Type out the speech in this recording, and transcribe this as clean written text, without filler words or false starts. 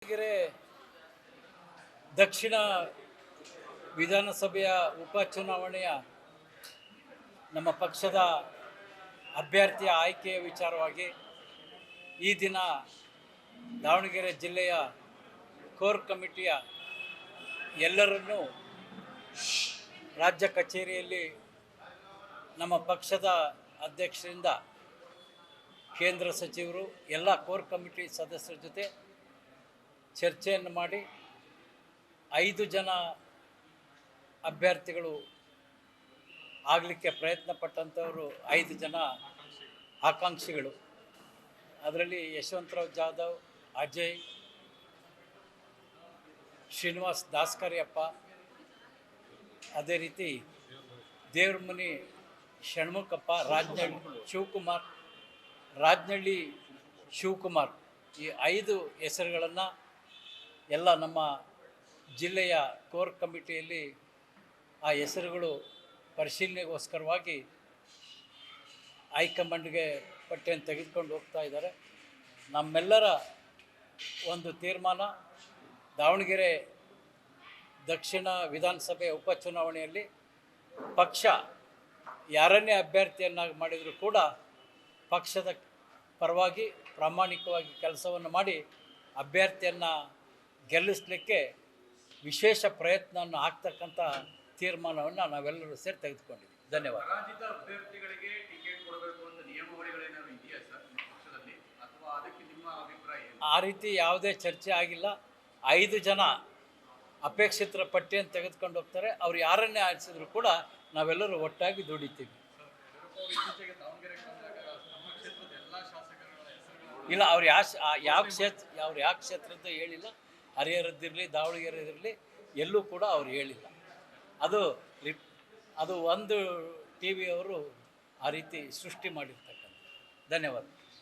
ದಾವಣಗೆರೆ ದಕ್ಷಿಣ ವಿಧಾನಸಭೆಯ ಉಪಚುನಾವಣೆಯ ನಮ್ಮ ಪಕ್ಷದ ಅಭ್ಯರ್ಥಿಯ ಆಯ್ಕೆಯ ವಿಚಾರವಾಗಿ ಈ ದಿನ ದಾವಣಗೆರೆ ಜಿಲ್ಲೆಯ ಕೋರ್ ಕಮಿಟಿಯ ಎಲ್ಲರನ್ನೂ ರಾಜ್ಯ ಕಚೇರಿಯಲ್ಲಿ ನಮ್ಮ ಪಕ್ಷದ ಅಧ್ಯಕ್ಷರಿಂದ ಕೇಂದ್ರ ಸಚಿವರು ಎಲ್ಲ ಕೋರ್ ಕಮಿಟಿ ಸದಸ್ಯರ ಜೊತೆ ಚರ್ಚೆಯನ್ನು ಮಾಡಿ 5 ಜನ ಅಭ್ಯರ್ಥಿಗಳು ಆಗಲಿಕ್ಕೆ ಪ್ರಯತ್ನ ಪಟ್ಟಂಥವರು 5 ಜನ ಆಕಾಂಕ್ಷಿಗಳು. ಅದರಲ್ಲಿ ಯಶವಂತರಾವ್ ಜಾಧವ್, ಅಜಯ್, ಶ್ರೀನಿವಾಸ್ ದಾಸ್ಕರಿಯಪ್ಪ, ಅದೇ ರೀತಿ ದೇವ್ರಮನಿ ಷಣ್ಮುಖಪ್ಪ, ರಾಜನಹಳ್ಳಿ ಶಿವಕುಮಾರ್ ಈ 5 ಹೆಸರುಗಳನ್ನು ಎಲ್ಲ ನಮ್ಮ ಜಿಲ್ಲೆಯ ಕೋರ್ ಕಮಿಟಿಯಲ್ಲಿ ಆ ಹೆಸರುಗಳು ಪರಿಶೀಲನೆಗೋಸ್ಕರವಾಗಿ ಹೈಕಮಾಂಡ್ಗೆ ಪಟ್ಟಿಯನ್ನು ತೆಗೆದುಕೊಂಡು ಹೋಗ್ತಾ ಇದ್ದಾರೆ. ನಮ್ಮೆಲ್ಲರ ಒಂದು ತೀರ್ಮಾನ, ದಾವಣಗೆರೆ ದಕ್ಷಿಣ ವಿಧಾನಸಭೆ ಉಪಚುನಾವಣೆಯಲ್ಲಿ ಪಕ್ಷ ಯಾರನ್ನೇ ಅಭ್ಯರ್ಥಿಯನ್ನಾಗಿ ಮಾಡಿದರೂ ಕೂಡ ಪಕ್ಷದ ಪರವಾಗಿ ಪ್ರಾಮಾಣಿಕವಾಗಿ ಕೆಲಸವನ್ನು ಮಾಡಿ ಅಭ್ಯರ್ಥಿಯನ್ನು ಗೆಲ್ಲಿಸಲಿಕ್ಕೆ ವಿಶೇಷ ಪ್ರಯತ್ನವನ್ನು ಹಾಕ್ತಕ್ಕಂಥ ತೀರ್ಮಾನವನ್ನು ನಾವೆಲ್ಲರೂ ಸೇರಿ ತೆಗೆದುಕೊಂಡಿದ್ದೀವಿ. ಧನ್ಯವಾದ. ಪರಾಜಿತ ಅಭ್ಯರ್ಥಿಗಳಿಗೆ ಟಿಕೆಟ್ ಕೊಡಬೇಕು ಅಂತ ನಿಯಮಾವಳಿಗಳೇನಾದರೂ ಇದೆಯಾ ಸರ್ ಪಕ್ಷದಲ್ಲಿ, ಅಥವಾ ಅದಕ್ಕೆ ನಿಮ್ಮ ಅಭಿಪ್ರಾಯ ಏನು? ಆ ರೀತಿ ಯಾವುದೇ ಚರ್ಚೆ ಆಗಿಲ್ಲ. 5 ಜನ ಅಪೇಕ್ಷಿತರ ಪಟ್ಟಿಯನ್ನು ತೆಗೆದುಕೊಂಡು ಹೋಗ್ತಾರೆ. ಅವ್ರು ಯಾರನ್ನೇ ಆರಿಸಿದ್ರು ಕೂಡ ನಾವೆಲ್ಲರೂ ಒಟ್ಟಾಗಿ ದುಡಿತೀವಿ. ಇಲ್ಲ, ಅವ್ರು ಯಾವ ಕ್ಷೇತ್ರ ಅಂತ ಹೇಳಿಲ್ಲ. ಹರಿಹರದ್ದಿರಲಿ, ದಾವಣಗೆರೆದಿರಲಿ, ಎಲ್ಲೂ ಕೂಡ ಅವ್ರು ಹೇಳಿಲ್ಲ. ಅದು ಒಂದು ಟಿ ವಿಯವರು ಆ ರೀತಿ ಸೃಷ್ಟಿ ಮಾಡಿರ್ತಕ್ಕಂಥ. ಧನ್ಯವಾದ.